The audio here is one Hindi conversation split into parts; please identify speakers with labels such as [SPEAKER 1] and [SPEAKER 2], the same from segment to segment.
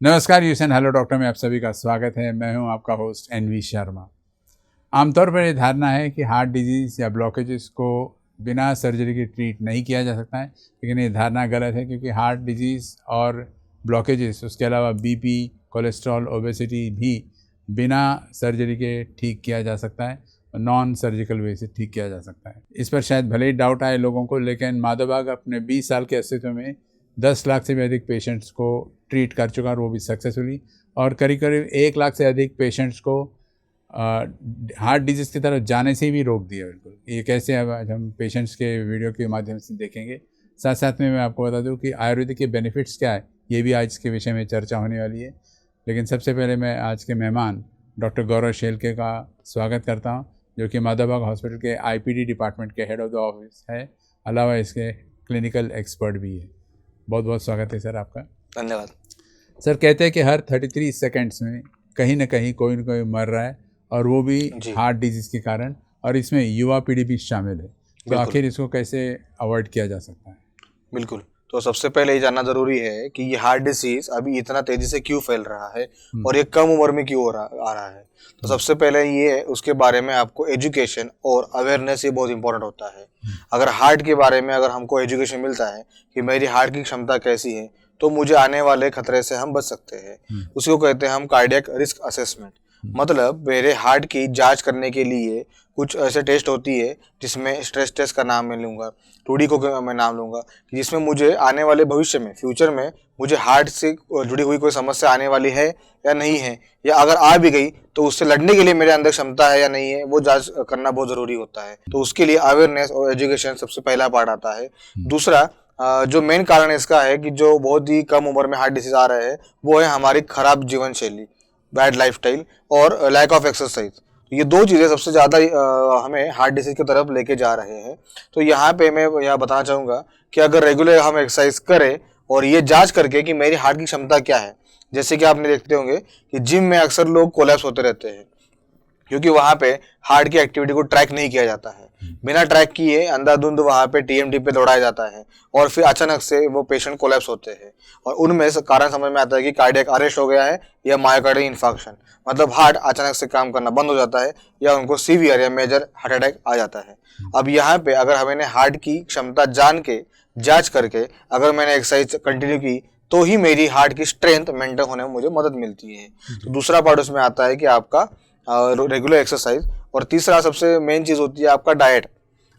[SPEAKER 1] नमस्कार यूएसएन हेलो डॉक्टर में आप सभी का स्वागत है। मैं हूं आपका होस्ट एनवी शर्मा। आमतौर पर ये धारणा है कि हार्ट डिजीज़ या ब्लॉकेजेस को बिना सर्जरी के ट्रीट नहीं किया जा सकता है, लेकिन ये धारणा गलत है क्योंकि हार्ट डिजीज़ और ब्लॉकेजेस उसके अलावा बीपी, कोलेस्ट्रॉल, ओबेसिटी भी बिना सर्जरी के ठीक किया जा सकता है, नॉन सर्जिकल वे से ठीक किया जा सकता है। इस पर शायद भले ही डाउट आए लोगों को, लेकिन माधवबाग अपने 20 साल के अस्तित्व में 10 लाख से भी अधिक पेशेंट्स को ट्रीट कर चुका और वो भी सक्सेसफुली, और करीब करीब 1 लाख से अधिक पेशेंट्स को हार्ट डिजीज़ की तरफ जाने से भी रोक दिया। बिल्कुल ये कैसे अब हम पेशेंट्स के वीडियो के माध्यम से देखेंगे। साथ साथ में मैं आपको बता दूं कि आयुर्वेदिक के बेनिफिट्स क्या है, ये भी आज के विषय में चर्चा होने वाली है। लेकिन सबसे पहले मैं आज के मेहमान डॉक्टर गौरव शेलके का स्वागत करता हूँ, जो कि माधवबाग हॉस्पिटल के आईपीडी डिपार्टमेंट के हेड ऑफ द ऑफिस है, अलावा इसके क्लिनिकल एक्सपर्ट भी है। बहुत बहुत स्वागत है सर आपका।
[SPEAKER 2] धन्यवाद
[SPEAKER 1] सर। कहते हैं कि हर 33 सेकंड्स में कहीं ना कहीं कोई ना कोई मर रहा है, और वो भी हार्ट डिजीज़ के कारण, और इसमें युवा पीढ़ी भी शामिल है। तो आखिर इसको कैसे अवॉइड किया जा सकता है?
[SPEAKER 2] बिल्कुल। तो सबसे पहले ये जानना जरूरी है कि ये हार्ट डिसीज अभी इतना तेजी से क्यों फैल रहा है और ये कम उम्र में क्यों आ रहा है। तो सबसे पहले ये उसके बारे में आपको एजुकेशन और अवेयरनेस ये बहुत इंपॉर्टेंट होता है। अगर हार्ट के बारे में अगर हमको एजुकेशन मिलता है कि मेरी हार्ट की क्षमता कैसी है, तो मुझे आने वाले खतरे से हम बच सकते हैं। उसको कहते हैं हम कार्डियक रिस्क असेसमेंट। मतलब मेरे हार्ट की जांच करने के लिए कुछ ऐसे टेस्ट होती है जिसमें स्ट्रेस टेस्ट का नाम मैं लूँगा, टूडी को मैं नाम लूँगा, जिसमें मुझे आने वाले भविष्य में फ्यूचर में मुझे हार्ट से जुड़ी हुई कोई समस्या आने वाली है या नहीं है, या अगर आ भी गई तो उससे लड़ने के लिए मेरे अंदर क्षमता है या नहीं है, वो जांच करना बहुत ज़रूरी होता है। तो उसके लिए अवेयरनेस और एजुकेशन सबसे पहला पार्ट आता है। दूसरा जो मेन कारण इसका है कि जो बहुत ही कम उम्र में हार्ट डिसीज आ रहे हैं, वो है हमारी खराब जीवन शैली, बैड लाइफस्टाइल और लैक ऑफ एक्सरसाइज। ये दो चीज़ें सबसे ज़्यादा हमें हार्ट डिसीज की तरफ लेके जा रहे हैं। तो यहाँ पे मैं यहाँ बताना चाहूँगा कि अगर रेगुलर हम एक्सरसाइज करें और ये जांच करके कि मेरी हार्ट की क्षमता क्या है, जैसे कि आपने देखते होंगे कि जिम में अक्सर लोग कोलैप्स होते रहते हैं क्योंकि वहाँ पे हार्ट की एक्टिविटी को ट्रैक नहीं किया जाता है। बिना ट्रैक किए अंधाधुंध वहाँ पे टीएमटी पे दौड़ाया जाता है और फिर अचानक से वो पेशेंट कोलैप्स होते हैं, और उनमें से कारण समझ में आता है कि कार्डियक अरेस्ट हो गया है या मायोकार्डियल इन्फार्क्शन, मतलब हार्ट अचानक से काम करना बंद हो जाता है या उनको सीवियर या मेजर हार्ट अटैक आ जाता है। अब यहाँ पे अगर हमें हार्ट की क्षमता जान के जांच करके अगर मैंने एक्सरसाइज कंटिन्यू की तो ही मेरी हार्ट की स्ट्रेंथ मेंटेन होने में मुझे मदद मिलती है। तो दूसरा पार्ट उसमें आता है कि आपका रेगुलर एक्सरसाइज, और तीसरा सबसे मेन चीज़ होती है आपका डाइट।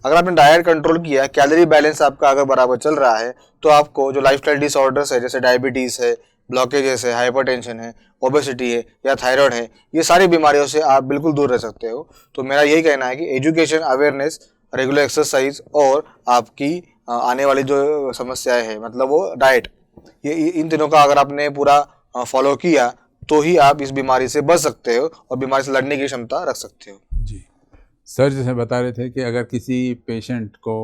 [SPEAKER 2] अगर आपने डाइट कंट्रोल किया, कैलोरी बैलेंस आपका अगर बराबर चल रहा है, तो आपको जो लाइफस्टाइल डिसऑर्डर्स है जैसे डायबिटीज़ है, ब्लॉकेजेस है, हाइपरटेंशन है, ओबेसिटी है या थायराइड है, ये सारी बीमारियों से आप बिल्कुल दूर रह सकते हो। तो मेरा यही कहना है कि एजुकेशन, अवेयरनेस, रेगुलर एक्सरसाइज और आपकी आने वाली जो समस्याएं हैं मतलब वो डाइट, ये इन तीनों का अगर आपने पूरा फॉलो किया तो ही आप इस बीमारी से बच सकते हो और बीमारी से लड़ने की क्षमता रख सकते हो।
[SPEAKER 1] जी सर, जैसे बता रहे थे कि अगर किसी पेशेंट को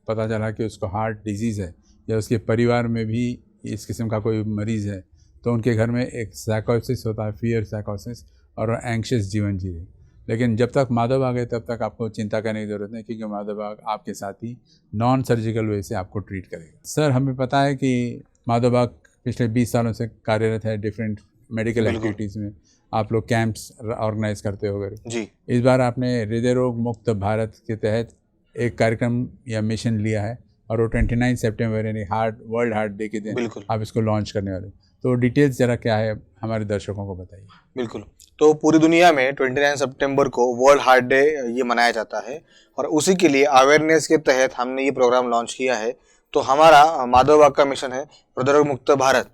[SPEAKER 1] पता चला कि उसको हार्ट डिजीज़ है या उसके परिवार में भी इस किस्म का कोई मरीज़ है, तो उनके घर में एक साइकोसिस होता है, फियर साइकोसिस, और एंग्शियस जीवन जी रहे। लेकिन जब तक माधवबाग है तब तक आपको चिंता करने की ज़रूरत नहीं, क्योंकि माधवबाग आपके साथ ही नॉन सर्जिकल वे से आपको ट्रीट करेगा। सर, हमें पता है कि माधवबाग पिछले 20 सालों से कार्यरत है, डिफरेंट मेडिकल एक्टिविटीज़ में आप लोग कैंप्स ऑर्गेनाइज करते हो गए
[SPEAKER 2] जी।
[SPEAKER 1] इस बार आपने हृदय रोग मुक्त भारत के तहत एक कार्यक्रम या मिशन लिया है, और वो 29 सितंबर यानी वर्ल्ड हार्ट डे के दिन आप इसको लॉन्च करने वाले हो। तो डिटेल्स ज़रा क्या है हमारे दर्शकों को बताइए।
[SPEAKER 2] बिल्कुल। तो पूरी दुनिया में 29 सितंबर को वर्ल्ड हार्ट डे ये मनाया जाता है, और उसी के लिए अवेयरनेस के तहत हमने ये प्रोग्राम लॉन्च किया है। तो हमारा माधवबाग का मिशन है हृदय रोग मुक्त भारत,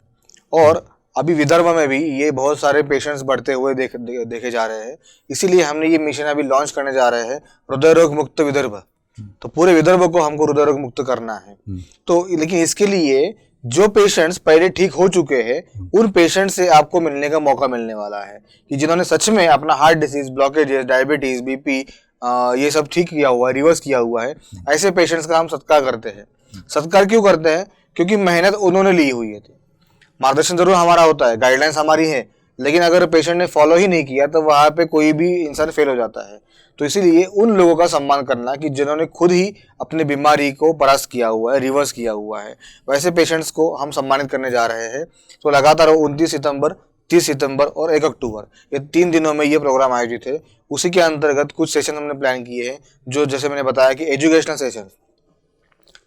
[SPEAKER 2] और अभी विदर्भ में भी ये बहुत सारे पेशेंट्स बढ़ते हुए देखे जा रहे हैं। इसीलिए हमने ये मिशन अभी लॉन्च करने जा रहे हैं, हृदय रोग मुक्त विदर्भ। तो पूरे विदर्भ को हमको हृदय रोग मुक्त करना है। तो लेकिन इसके लिए जो पेशेंट्स पहले ठीक हो चुके हैं उन पेशेंट से आपको मिलने का मौका मिलने वाला है, कि जिन्होंने सच में अपना heart disease, blockages, diabetes, BP ये सब ठीक किया हुआ है, रिवर्स किया हुआ है, ऐसे पेशेंट्स का हम सत्कार करते हैं। सत्कार क्यों करते हैं? क्योंकि मेहनत उन्होंने ली हुई है। मार्गदर्शन जरूर हमारा होता है, गाइडलाइंस हमारी है, लेकिन अगर पेशेंट ने फॉलो ही नहीं किया तो वहाँ पे कोई भी इंसान फेल हो जाता है। तो इसीलिए उन लोगों का सम्मान करना कि जिन्होंने खुद ही अपनी बीमारी को परास्त किया हुआ है, रिवर्स किया हुआ है, वैसे पेशेंट्स को हम सम्मानित करने जा रहे हैं। तो लगातार 29 सितंबर, 30 सितंबर और 1 अक्टूबर ये 3 दिनों में ये प्रोग्राम आयोजित है। उसी के अंतर्गत कुछ सेशन हमने प्लान किए हैं, जो जैसे मैंने बताया कि एजुकेशनल सेशन,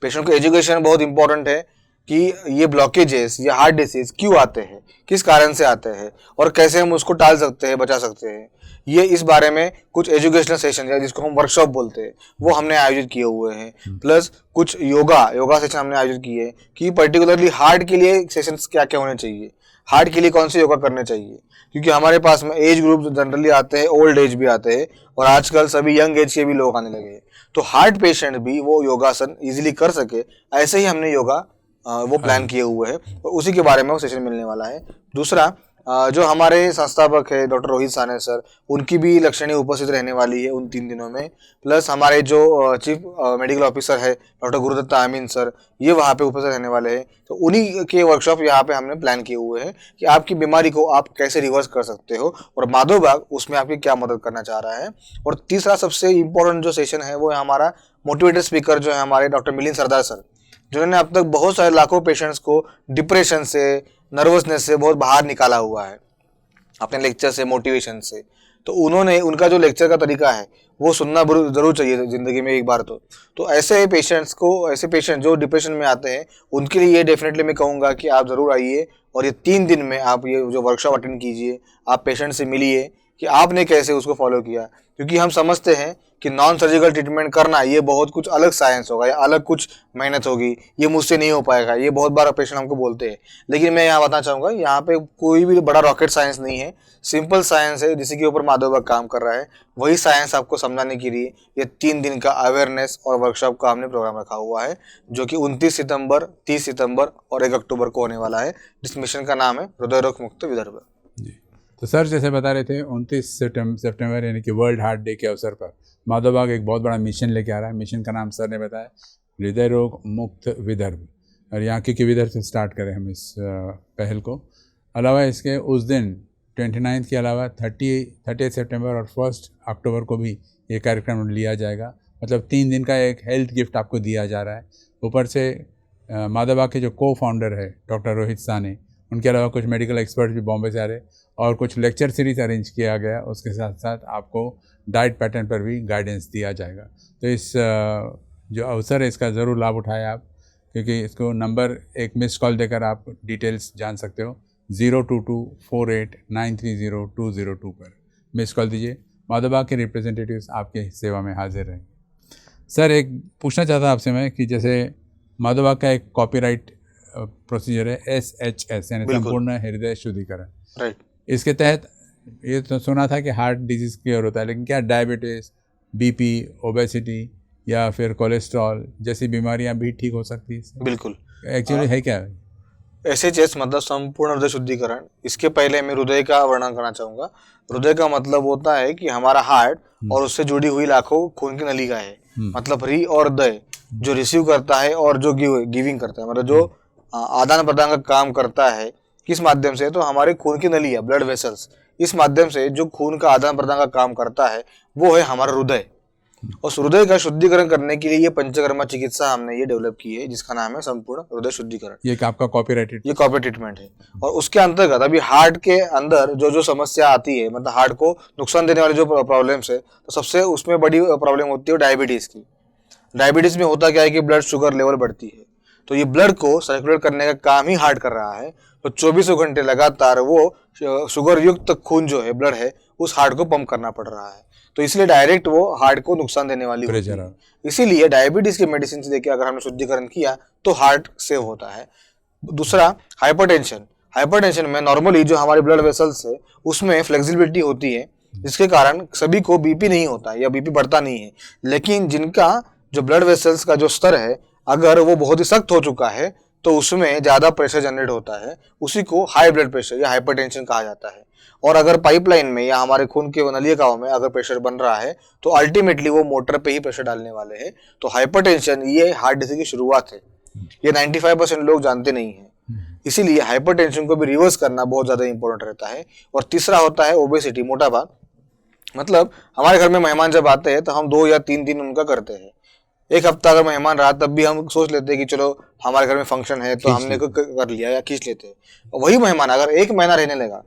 [SPEAKER 2] पेशेंट को एजुकेशन बहुत इंपॉर्टेंट है कि ये ब्लॉकेजेस या हार्ट डिसीज क्यों आते हैं, किस कारण से आते हैं और कैसे हम उसको टाल सकते हैं, बचा सकते हैं। ये इस बारे में कुछ एजुकेशनल सेशन या जिसको हम वर्कशॉप बोलते हैं वो हमने आयोजित किए हुए हैं। प्लस कुछ योगा सेशन हमने आयोजित किए हैं कि पर्टिकुलरली हार्ट के लिए सेशंस क्या क्या होने चाहिए, हार्ट के लिए कौन से योगा करने चाहिए, क्योंकि हमारे पास में एज ग्रुप जनरली आते हैं, ओल्ड एज भी आते हैं और आजकल सभी यंग एज के भी लोग आने लगे हैं। तो हार्ट पेशेंट भी वो योगासन इजीली कर सके, ऐसे ही हमने योगा वो प्लान किए हुए हैं और उसी के बारे में वो सेशन मिलने वाला है। दूसरा जो हमारे संस्थापक है डॉक्टर रोहित साने सर, उनकी भी लक्षणीय उपस्थित रहने वाली है उन 3 दिनों में। प्लस हमारे जो चीफ मेडिकल ऑफिसर है डॉक्टर गुरुदत्त आमीन सर, ये वहाँ पे उपस्थित रहने वाले हैं। तो उन्हीं के वर्कशॉप यहाँ पे हमने प्लान किए हुए हैं कि आपकी बीमारी को आप कैसे रिवर्स कर सकते हो और माधव बाग उसमें आपकी क्या मदद करना चाह रहा है। और तीसरा सबसे इम्पोर्टेंट जो सेशन है वो है हमारा मोटिवेटेड स्पीकर जो है हमारे डॉक्टर मिलिंद सरदार सर, जिन्होंने अब तक बहुत सारे लाखों पेशेंट्स को डिप्रेशन से, नर्वसनेस से बहुत बाहर निकाला हुआ है अपने लेक्चर से, मोटिवेशन से। तो उन्होंने, उनका जो लेक्चर का तरीका है वो सुनना जरूर चाहिए जिंदगी में एक बार। तो ऐसे पेशेंट्स को, ऐसे पेशेंट जो डिप्रेशन में आते हैं उनके लिए ये डेफिनेटली मैं कहूँगा कि आप ज़रूर आइए और ये 3 दिन में आप ये जो वर्कशॉप अटेंड कीजिए, आप पेशेंट से मिलिए कि आपने कैसे उसको फॉलो किया। क्योंकि हम समझते हैं कि नॉन सर्जिकल ट्रीटमेंट करना ये बहुत कुछ अलग साइंस होगा या अलग कुछ मेहनत होगी, ये मुझसे नहीं हो पाएगा, ये बहुत बार पेशेंट हमको बोलते हैं। लेकिन मैं यहाँ बताना चाहूँगा, यहाँ पे कोई भी बड़ा रॉकेट साइंस नहीं है, सिंपल साइंस है जिसके ऊपर माधव बाग काम कर रहा है। वही साइंस आपको समझाने के लिए ये 3 दिन का अवेयरनेस और वर्कशॉप का हमने प्रोग्राम रखा हुआ है, जो कि 29 सितंबर, 30 सितंबर और 1 अक्टूबर को होने वाला है, जिस मिशन का नाम है हृदय रोग मुक्त विदर्भ।
[SPEAKER 1] तो सर जैसे बता रहे थे 29 सितंबर यानी कि वर्ल्ड हार्ट डे के अवसर पर माधव बाग एक बहुत बड़ा मिशन लेके आ रहा है। मिशन का नाम सर ने बताया हृदय रोग मुक्त विदर्भ, और यहाँ के विदर्भ से स्टार्ट करें हम इस पहल को। अलावा इसके उस दिन 29 के अलावा 30 सितंबर और 1 अक्टूबर को भी ये कार्यक्रम लिया जाएगा। मतलब 3 दिन का एक हेल्थ गिफ्ट आपको दिया जा रहा है। ऊपर से माधव बाग के जो को फाउंडर है डॉक्टर रोहित साने, उनके अलावा कुछ मेडिकल एक्सपर्ट भी बॉम्बे से आ रहे और कुछ लेक्चर सीरीज अरेंज किया गया। उसके साथ साथ आपको डाइट पैटर्न पर भी गाइडेंस दिया जाएगा। तो इस जो अवसर है इसका ज़रूर लाभ उठाएं आप, क्योंकि इसको नंबर एक मिस कॉल देकर आप डिटेल्स जान सकते हो। 02248930202 पर मिस कॉल दीजिए। माधव बाग के रिप्रेजेंटेटिव्स आपके सेवा में हाजिर रहेंगे। सर एक पूछना चाहता आपसे मैं कि जैसे माधव बाग का एक कॉपीराइट प्रोसीजर है SHS यानी संपूर्ण हृदय शुद्धिकरण,
[SPEAKER 2] राइट।
[SPEAKER 1] इसके तहत ये तो सुना था कि हार्ट डिजीज़ क्योर होता है, लेकिन क्या डायबिटीज़, BP, ओबेसिटी या फिर कोलेस्ट्रॉल जैसी बीमारियां भी ठीक हो सकती है?
[SPEAKER 2] बिल्कुल,
[SPEAKER 1] एक्चुअली है क्या?
[SPEAKER 2] SHS मतलब संपूर्ण हृदय शुद्धिकरण। इसके पहले मैं हृदय का वर्णन करना चाहूँगा। हृदय का मतलब होता है कि हमारा हार्ट और उससे जुड़ी हुई लाखों खून की नलिका है। मतलब हृदय और दय जो रिसीव करता है और जो गिविंग करता है, मतलब जो आदान प्रदान का काम करता है, किस माध्यम से? तो हमारे खून की नलियाँ, ब्लड वेसल्स, इस माध्यम से जो खून का आदान प्रदान का काम करता है वो है हमारा हृदय। और हृदय का शुद्धिकरण करने के लिए ये पंचकर्मा चिकित्सा हमने ये डेवलप की है, जिसका नाम है संपूर्ण हृदय शुद्धिकरण।
[SPEAKER 1] ये आपका कॉपीराइट,
[SPEAKER 2] ये कॉपी ट्रीटमेंट है। और उसके अंतर्गत अभी हार्ट के अंदर जो समस्या आती है, मतलब हार्ट को नुकसान देने वाली जो प्रॉब्लम्स है, तो सबसे उसमें बड़ी प्रॉब्लम होती है डायबिटीज़ की। डायबिटीज़ में होता क्या है कि ब्लड शुगर लेवल बढ़ती है, तो ये ब्लड को सर्कुलेट करने का काम ही हार्ट कर रहा है। तो 24 घंटे लगातार वो शुगर युक्त खून जो है, ब्लड है, उस हार्ट को पंप करना पड़ रहा है। तो इसलिए डायरेक्ट वो हार्ट को नुकसान देने वाली होती है। इसीलिए डायबिटीज के मेडिसिन से लेके अगर हमने शुद्धिकरण किया तो हार्ट सेव होता है। दूसरा हाइपरटेंशन। हाइपरटेंशन में नॉर्मली जो हमारे ब्लड वेसल्स है उसमें फ्लेक्सिबिलिटी होती है, जिसके कारण सभी को बीपी नहीं होता है या बीपी बढ़ता नहीं है। लेकिन जिनका जो ब्लड वेसल्स का जो स्तर है अगर वो बहुत ही सख्त हो चुका है तो उसमें ज़्यादा प्रेशर जनरेट होता है, उसी को हाई ब्लड प्रेशर या हाइपरटेंशन कहा जाता है। और अगर पाइपलाइन में या हमारे खून के नलिकाओं में अगर प्रेशर बन रहा है तो अल्टीमेटली वो मोटर पे ही प्रेशर डालने वाले हैं। तो हाइपरटेंशन ये हार्ट डिजीज की शुरुआत है, ये 95% लोग जानते नहीं हैं। इसीलिए हाइपरटेंशन को भी रिवर्स करना बहुत ज़्यादा इंपॉर्टेंट रहता है। और तीसरा होता है ओबेसिटी, मोटापा। मतलब हमारे घर में मेहमान जब आते हैं तो हम 2 या 3 दिन उनका करते हैं। एक हफ्ता अगर मेहमान रहा तब भी हम सोच लेते हैं कि चलो हमारे घर में फंक्शन है तो
[SPEAKER 1] खींच
[SPEAKER 2] हमने
[SPEAKER 1] लेते
[SPEAKER 2] कर लिया या खींच लेते हैं। वही मेहमान अगर 1 महीना रहने लगा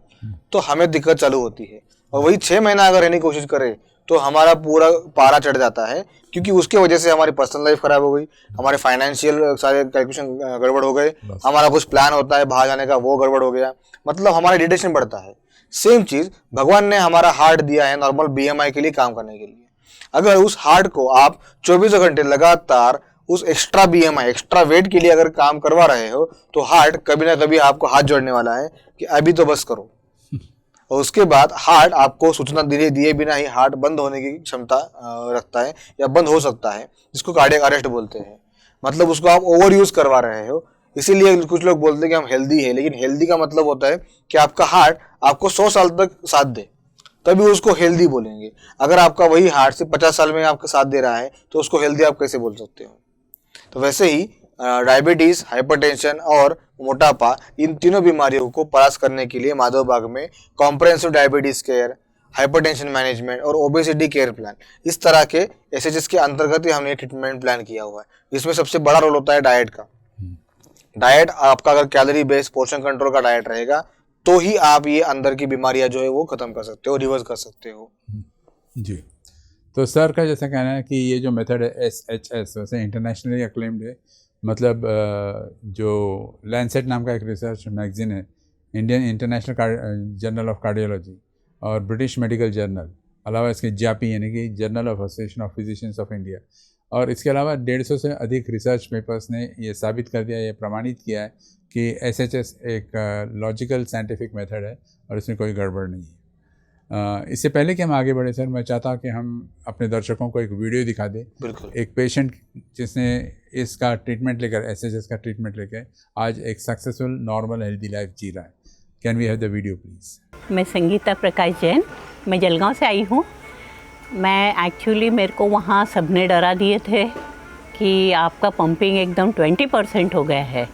[SPEAKER 2] तो हमें दिक्कत चालू होती है, और वही 6 महीना अगर रहने की कोशिश करे तो हमारा पूरा पारा चढ़ जाता है, क्योंकि उसके वजह से हमारी पर्सनल लाइफ खराब हो गई, हमारे फाइनेंशियल सारे कैलकुलेशन गड़बड़ हो गए, हमारा कुछ प्लान होता है बाहर जाने का वो गड़बड़ हो गया, मतलब हमारा इरिटेशन बढ़ता है। सेम चीज भगवान ने हमारा हार्ट दिया है नॉर्मल बीएमआई के लिए काम करने के लिए। अगर उस हार्ट को आप 24 घंटे लगातार उस एक्स्ट्रा बीएमआई एक्स्ट्रा वेट के लिए अगर काम करवा रहे हो तो हार्ट कभी ना कभी आपको हाथ जोड़ने वाला है कि अभी तो बस करो। और उसके बाद हार्ट आपको सूचना दिए बिना ही हार्ट बंद होने की क्षमता रखता है या बंद हो सकता है, जिसको कार्डियक अरेस्ट बोलते हैं। मतलब उसको आप ओवर यूज करवा रहे हो। इसीलिए कुछ लोग बोलते हैं कि हम हेल्दी है, लेकिन हेल्दी का मतलब होता है कि आपका हार्ट आपको 100 साल तक साथ दे, तभी उसको हेल्दी बोलेंगे। अगर आपका वही हार्ट से 50 साल में आपका साथ दे रहा है तो उसको हेल्दी आप कैसे बोल सकते हो। तो वैसे ही डायबिटीज, हाइपरटेंशन और मोटापा, इन तीनों बीमारियों को परास्त करने के लिए माधव बाग में comprehensive diabetes care, hypertension management और ओबेसिटी केयर प्लान, इस तरह के एसएचएस के अंतर्गत ही हमने ट्रीटमेंट प्लान किया हुआ है। इसमें सबसे बड़ा रोल होता है डाइट का। डाइट आपका अगर कैलोरी बेस्ड पोर्शन कंट्रोल का डाइट रहेगा तो ही आप ये अंदर की बीमारियां जो है वो खत्म कर सकते हो, रिवर्स कर सकते हो।
[SPEAKER 1] जी। तो सर का जैसा कहना है कि ये जो मेथड है SHS वैसे इंटरनेशनली अक्लेम्ड है, मतलब जो लैंसेट नाम का एक रिसर्च मैगजीन है, Indian international journal of cardiology और ब्रिटिश मेडिकल जर्नल, अलावा इसके जापी यानी कि journal of association of physicians of India, और इसके अलावा 150 से अधिक रिसर्च पेपर्स ने ये साबित कर दिया, ये प्रमाणित किया है कि SHS एक लॉजिकल साइंटिफिक मेथड है और इसमें कोई गड़बड़ नहीं है। इससे पहले कि हम आगे बढ़े सर, मैं चाहता हूँ कि हम अपने दर्शकों को एक वीडियो दिखा दें।
[SPEAKER 2] बिल्कुल।
[SPEAKER 1] एक पेशेंट जिसने इसका ट्रीटमेंट लेकर, SHS का ट्रीटमेंट लेकर आज एक सक्सेसफुल नॉर्मल हेल्दी लाइफ जी रहा है। Can we have the video please?
[SPEAKER 3] मैं संगीता प्रकाश जैन, मैं जलगांव से आई हूँ। मैं एक्चुअली मेरे को वहाँ सबने डरा दिए थे कि आपका पंपिंग एकदम 20% हो गया है,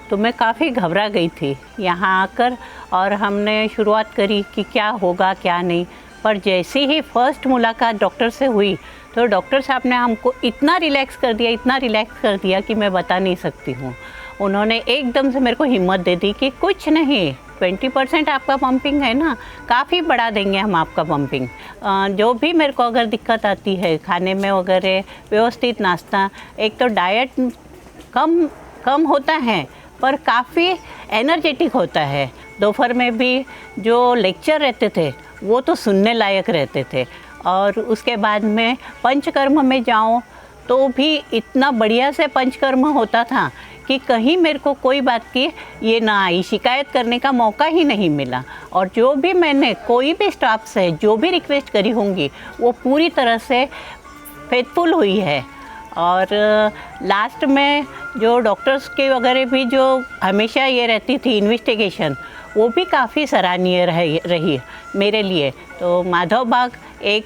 [SPEAKER 3] तो मैं काफ़ी घबरा गई थी यहाँ आकर, और हमने शुरुआत करी कि क्या होगा क्या नहीं। पर जैसे ही फर्स्ट मुलाकात डॉक्टर से हुई तो डॉक्टर साहब ने हमको इतना रिलैक्स कर दिया कि मैं बता नहीं सकती हूँ। उन्होंने एकदम से मेरे को हिम्मत दे दी कि कुछ नहीं, 20% आपका पंपिंग है ना, काफ़ी बढ़ा देंगे हम आपका पंपिंग। जो भी मेरे को अगर दिक्कत आती है खाने में वगैरह, व्यवस्थित नाश्ता, एक तो डाइट कम होता है पर काफ़ी एनर्जेटिक होता है। दोपहर में भी जो लेक्चर रहते थे वो तो सुनने लायक रहते थे, और उसके बाद में पंचकर्म में जाऊँ तो भी इतना बढ़िया से पंचकर्म होता था कि कहीं मेरे को कोई बात की ये ना आई, शिकायत करने का मौका ही नहीं मिला। और जो भी मैंने कोई भी स्टाफ से जो भी रिक्वेस्ट करी होंगी वो पूरी तरह से फेथफुल हुई है। और लास्ट में जो डॉक्टर्स के वगैरह भी जो हमेशा ये रहती थी इन्वेस्टिगेशन, वो भी काफ़ी सराहनीय रही मेरे लिए। तो माधव बाग एक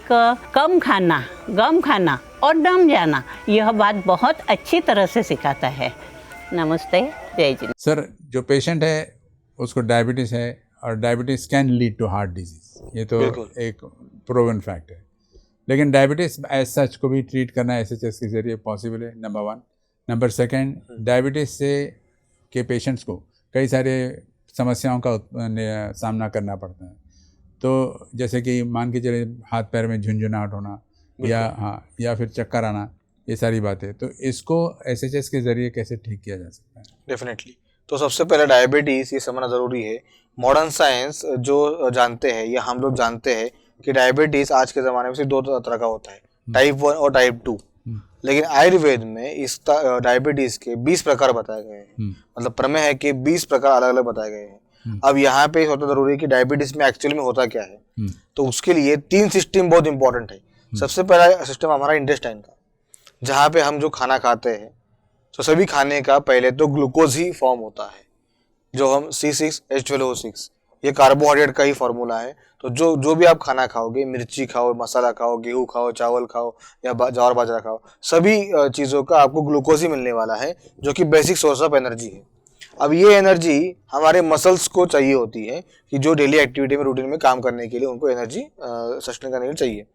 [SPEAKER 3] कम खाना, गम खाना और दम जाना, यह बात बहुत अच्छी तरह से सिखाता है। नमस्ते, जय जी।
[SPEAKER 1] सर, जो पेशेंट है उसको डायबिटीज़ है और diabetes can lead to heart disease, ये तो एक प्रूवन फैक्ट है। लेकिन डायबिटीज़ एज सच को भी ट्रीट करना SHS के ज़रिए पॉसिबल है, नंबर 1। नंबर 2, डायबिटीज़ से के पेशेंट्स को कई सारे समस्याओं का सामना करना पड़ता है। तो जैसे कि मान के चले हाथ पैर में झुंझुनाहट होना या फिर चक्कर आना, ये सारी बातें, तो इसको SHS के ज़रिए कैसे ठीक किया जा सकता है?
[SPEAKER 2] डेफिनेटली। तो सबसे पहले डायबिटीज़ ये समझना ज़रूरी है। मॉडर्न साइंस जो जानते हैं या हम लोग जानते हैं कि डायबिटीज़ आज के ज़माने में सिर्फ 2 तरह का होता है, टाइप 1 और टाइप 2। लेकिन आयुर्वेद में इस डायबिटीज़ के 20 प्रकार बताए गए हैं। मतलब प्रमेय है कि 20 प्रकार अलग अलग बताए गए हैं। अब यहाँ पे होता ज़रूरी है कि डायबिटीज़ में एक्चुअली में होता क्या है। तो उसके लिए 3 सिस्टम बहुत इंपॉर्टेंट है। सबसे पहला सिस्टम हमारा इंटेस्टाइन का, जहाँ पे हम जो खाना खाते हैं तो सभी खाने का पहले तो ग्लूकोज ही फॉर्म होता है, जो हम C6H12O6, ये कार्बोहाइड्रेट का ही फॉर्मूला है। तो जो भी आप खाना खाओगे, मिर्ची खाओ, मसाला खाओ, गेहूँ खाओ, चावल खाओ या ज्वार बाजरा खाओ, सभी चीज़ों का आपको ग्लूकोज ही मिलने वाला है, जो कि बेसिक सोर्स ऑफ एनर्जी है। अब ये एनर्जी हमारे मसल्स को चाहिए होती है कि जो डेली एक्टिविटी में रूटीन में काम करने के लिए उनको एनर्जी सस्टेन करने के लिए चाहिए।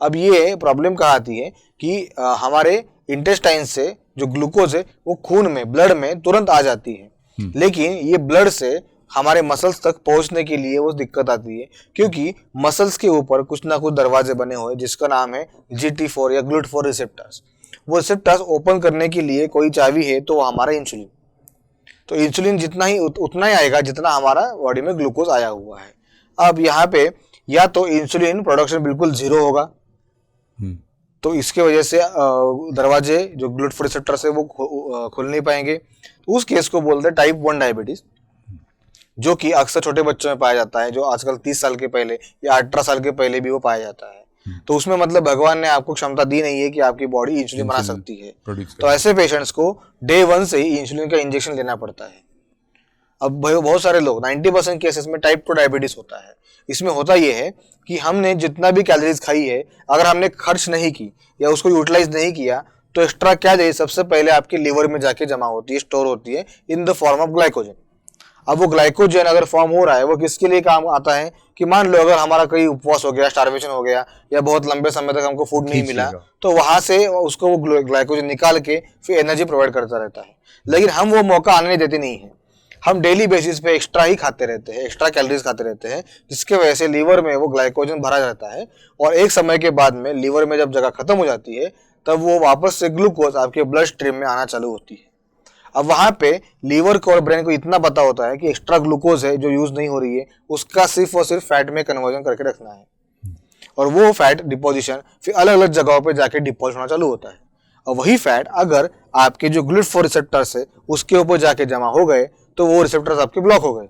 [SPEAKER 2] अब ये प्रॉब्लम कहाँ आती है कि हमारे इंटेस्टाइन से जो ग्लूकोज है वो खून में, ब्लड में तुरंत आ जाती है, लेकिन ये ब्लड से हमारे मसल्स तक पहुंचने के लिए वो दिक्कत आती है, क्योंकि मसल्स के ऊपर कुछ ना कुछ दरवाजे बने हुए जिसका नाम है GT4 या GLUT4 रिसेप्टर्स। वो रिसेप्टर्स ओपन करने के लिए कोई चाबी है तो वो हमारा इंसुलिन। तो इंसुलिन जितना ही उतना ही आएगा जितना हमारा बॉडी में ग्लूकोज आया हुआ है। अब यहाँ पे या तो इंसुलिन प्रोडक्शन बिल्कुल जीरो होगा, तो इसके वजह से दरवाजे जो GLUT4 रिसेप्टर से वो खुल नहीं पाएंगे। तो उस केस को बोलते हैं टाइप 1 डायबिटीज, जो कि अक्सर छोटे बच्चों में पाया जाता है, जो आजकल 30 साल के पहले या 18 साल के पहले भी वो पाया जाता है। तो उसमें मतलब भगवान ने आपको क्षमता दी नहीं है कि आपकी बॉडी इंसुलिन बना सकती है। तो ऐसे पेशेंट्स को डे 1 से ही इंसुलिन का इंजेक्शन लेना पड़ता है। अब बहुत सारे लोग 90% केसेस में टाइप 2 डायबिटीज होता है। इसमें होता यह है कि हमने जितना भी कैलोरीज खाई है, अगर हमने खर्च नहीं की या उसको यूटिलाइज नहीं किया, तो एक्स्ट्रा कैलोरी सबसे पहले आपके लिवर में जाके जमा होती है, स्टोर होती है in the form of glycogen. अब वो ग्लाइकोजन अगर फॉर्म हो रहा है, वो किसके लिए काम आता है कि मान लो अगर हमारा कहीं उपवास हो गया, स्टार्वेशन हो गया, या बहुत लंबे समय तक हमको फूड नहीं मिला, तो वहां से उसको वो ग्लाइकोजन निकाल के फिर एनर्जी प्रोवाइड करता रहता है। लेकिन हम वो मौका आने नहीं देते नहीं है, हम डेली बेसिस पे एक्स्ट्रा ही खाते रहते हैं, एक्स्ट्रा कैलोरीज खाते रहते हैं, जिसके वजह से लीवर में वो ग्लाइकोजन भरा रहता है। और एक समय के बाद में लीवर में जब जगह खत्म हो जाती है, तब वो वापस से ग्लूकोज आपके ब्लड स्ट्रीम में आना चालू होती है। अब वहां पे लीवर को और ब्रेन को इतना पता होता है कि एक्स्ट्रा ग्लूकोज है जो यूज नहीं हो रही है, उसका सिर्फ और सिर्फ फैट में कन्वर्जन करके रखना है, और वो फैट डिपोजिशन फिर अलग अलग जगहों पे जाके डिपोजिट होना चालू होता है। और वही फैट अगर आपके जो GLUT4 रिसेप्टर्स है उसके ऊपर जाके जमा हो गए, तो वो रिसेप्टर्स आपके ब्लॉक हो गए।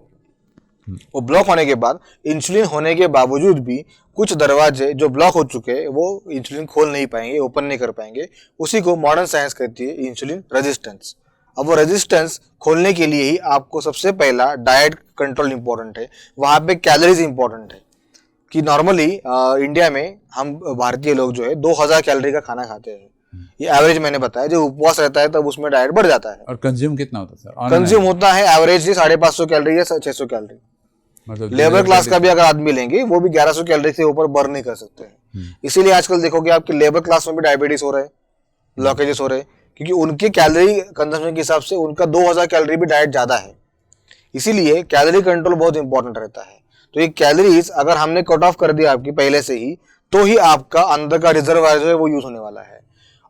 [SPEAKER 2] वो ब्लॉक होने के बाद इंसुलिन होने के बावजूद भी कुछ दरवाजे जो ब्लॉक हो चुके हैं वो इंसुलिन खोल नहीं पाएंगे, ओपन नहीं कर पाएंगे। उसी को मॉडर्न साइंस कहती है इंसुलिन रेजिस्टेंस। अब वो रेजिस्टेंस खोलने के लिए ही आपको सबसे पहला डाइट कंट्रोल इंपॉर्टेंट है, वहां पे कैलोरीज इंपॉर्टेंट है। कि नॉर्मली इंडिया में हम भारतीय लोग जो है 2000 कैलोरी का खाना खाते हैं, ये एवरेज मैंने बताया। जो उपवास रहता है तब उसमें डाइट बढ़ जाता है।
[SPEAKER 1] और कंज्यूम कितना होता है सर?
[SPEAKER 2] कंज्यूम होता है एवरेजली 550 कैलोरी या 600 कैलोरी।
[SPEAKER 1] मतलब
[SPEAKER 2] लेबर क्लास का भी अगर आदमी लेंगे वो भी 1100 कैलोरी से ऊपर बर्न नहीं कर सकते हैं। इसीलिए आजकल देखोगे आपके लेबर क्लास में भी डायबिटीज हो रहे हैं, ब्लॉकेजेस हो रहे हैं, क्योंकि उनके कैलोरी कंजम्पशन के हिसाब से उनका 2000 कैलोरी भी डाइट ज्यादा है। इसीलिए कैलोरी कंट्रोल बहुत इंपॉर्टेंट रहता है। तो ये कैलोरीज अगर हमने कट ऑफ कर दिया आपकी पहले से ही, तो ही आपका अंदर का रिजर्वायर जो है वो यूज होने वाला है।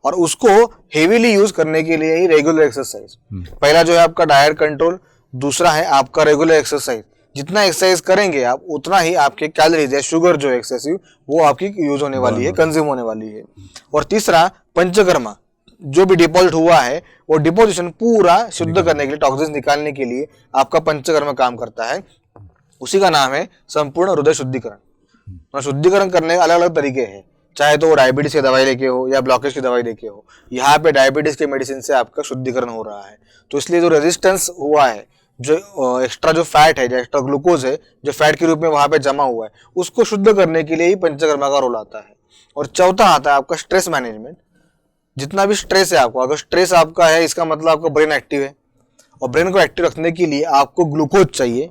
[SPEAKER 2] और उसको हेवीली यूज करने के लिए ही रेगुलर एक्सरसाइज, पहला जो है आपका डाइट कंट्रोल, दूसरा है आपका रेगुलर एक्सरसाइज। जितना एक्सरसाइज करेंगे आप, उतना ही आपके कैलोरीज या शुगर जो है एक्सेसिव वो आपकी यूज होने वाली है, कंज्यूम होने वाली है। और तीसरा पंचकर्मा, जो भी डिपॉजिट हुआ है वो डिपोजिशन पूरा शुद्ध करने के लिए, टॉक्सिन्स निकालने के लिए आपका पंचकर्म काम करता है। उसी का नाम है संपूर्ण हृदय शुद्धिकरण। शुद्धिकरण करने के अलग अलग तरीके हैं, चाहे तो वो डायबिटीज की दवाई लेके हो या ब्लॉकेज की दवाई लेके हो। यहाँ पे डायबिटीज के मेडिसिन से आपका शुद्धिकरण हो रहा है। तो इसलिए जो रेजिस्टेंस हुआ है, जो एक्स्ट्रा जो फैट है, जो एक्स्ट्रा ग्लूकोज है, जो फैट के रूप में वहां पे जमा हुआ है, उसको शुद्ध करने के लिए ही पंचकर्मा का रोल आता है। और चौथा आता है आपका स्ट्रेस मैनेजमेंट। जितना भी स्ट्रेस है आपको, अगर स्ट्रेस आपका है इसका मतलब आपका ब्रेन एक्टिव है, और ब्रेन को एक्टिव रखने के लिए आपको ग्लूकोज चाहिए,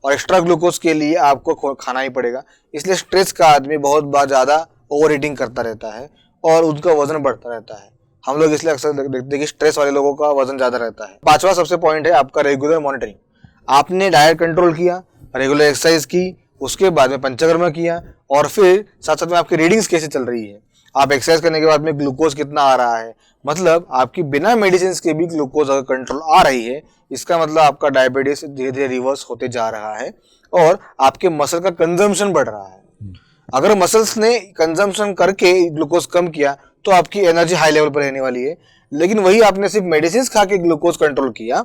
[SPEAKER 2] और एक्स्ट्रा ग्लूकोज के लिए आपको खाना ही पड़ेगा। इसलिए स्ट्रेस का आदमी बहुत बार ज्यादा ओवर ईटिंग करता रहता है और उनका वजन बढ़ता रहता है। हम लोग इसलिए अक्सर देखते हैं कि स्ट्रेस वाले लोगों का वजन ज्यादा रहता है। पांचवा सबसे पॉइंट है आपका रेगुलर मॉनिटरिंग। आपने डाइट कंट्रोल किया, रेगुलर एक्सरसाइज की, उसके बाद में पंचकर्मा किया, और फिर साथ साथ में आपकी रीडिंग्स कैसे चल रही है, आप एक्सरसाइज करने के बाद में ग्लूकोज कितना आ रहा है, मतलब आपकी बिना मेडिसिन के भी ग्लूकोज अगर कंट्रोल आ रही है, इसका मतलब आपका डायबिटीज धीरे धीरे रिवर्स होते जा रहा है और आपके मसल का कंजम्पशन बढ़ रहा है। अगर मसल्स ने कंजम्पशन करके ग्लूकोज कम किया तो आपकी एनर्जी हाई लेवल पर रहने वाली है, लेकिन वही आपने सिर्फ मेडिसिन खा के ग्लूकोज कंट्रोल किया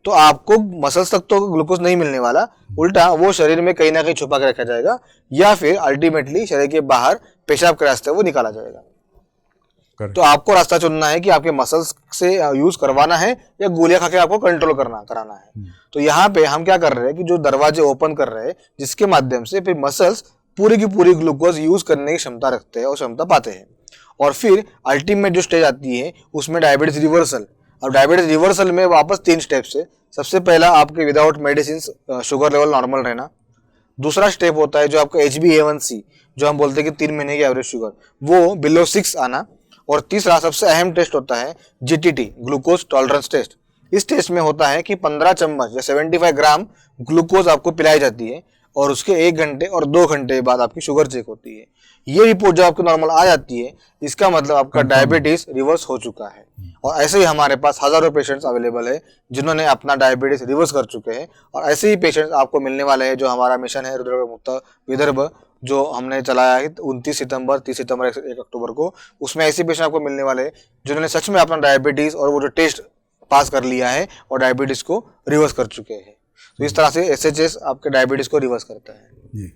[SPEAKER 2] तो आपको मसल्स तक तो ग्लूकोज नहीं मिलने वाला, उल्टा वो शरीर में कहीं ना कहीं छुपा के रखा जाएगा, या फिर अल्टीमेटली शरीर के बाहर पेशाब के रास्ते वो निकाला जाएगा। तो आपको रास्ता चुनना है कि आपके मसल्स से यूज करवाना है या गोलियां खा के आपको कंट्रोल कराना है। तो यहाँ पे हम क्या कर रहे हैं कि जो दरवाजे ओपन कर रहे हैं, जिसके माध्यम से फिर मसल्स पूरी की पूरी ग्लूकोज यूज करने की क्षमता रखते हैं और क्षमता पाते हैं। और फिर अल्टीमेट जो स्टेज आती है उसमें डायबिटीज रिवर्सल। अब डायबिटीज रिवर्सल में वापस 3 स्टेप्स है। सबसे पहला आपके without medicine sugar level normal रहना। दूसरा स्टेप होता है जो आपका HbA1c, जो हम बोलते हैं कि 3 महीने की एवरेज शुगर, वो बिलो 6 आना। और तीसरा सबसे अहम टेस्ट होता है GTT, ग्लूकोज टॉलरेंस टेस्ट। इस टेस्ट में होता है कि 15 चम्मच या 75 ग्राम ग्लूकोज आपको पिलाई जाती है और उसके 1 घंटे और 2 घंटे बाद आपकी शुगर चेक होती है। ये रिपोर्ट जब आपकी नॉर्मल आ जाती है, इसका मतलब आपका डायबिटीज रिवर्स हो चुका है। और ऐसे ही हमारे पास हजारों पेशेंट्स अवेलेबल है जिन्होंने अपना डायबिटीज रिवर्स कर चुके हैं। और ऐसे ही पेशेंट्स आपको मिलने वाले हैं। जो हमारा मिशन है रुद्र मुक्त विदर्भ, जो हमने चलाया है 29 सितंबर, 30 सितंबर, 1 अक्टूबर को, उसमें ऐसे पेशेंट आपको मिलने वाले हैं जिन्होंने सच में अपना डायबिटीज और वो जो टेस्ट पास कर लिया है और डायबिटीज को रिवर्स कर चुके हैं। तो इस तरह से SHS आपके डायबिटीज को रिवर्स करता है
[SPEAKER 1] जी।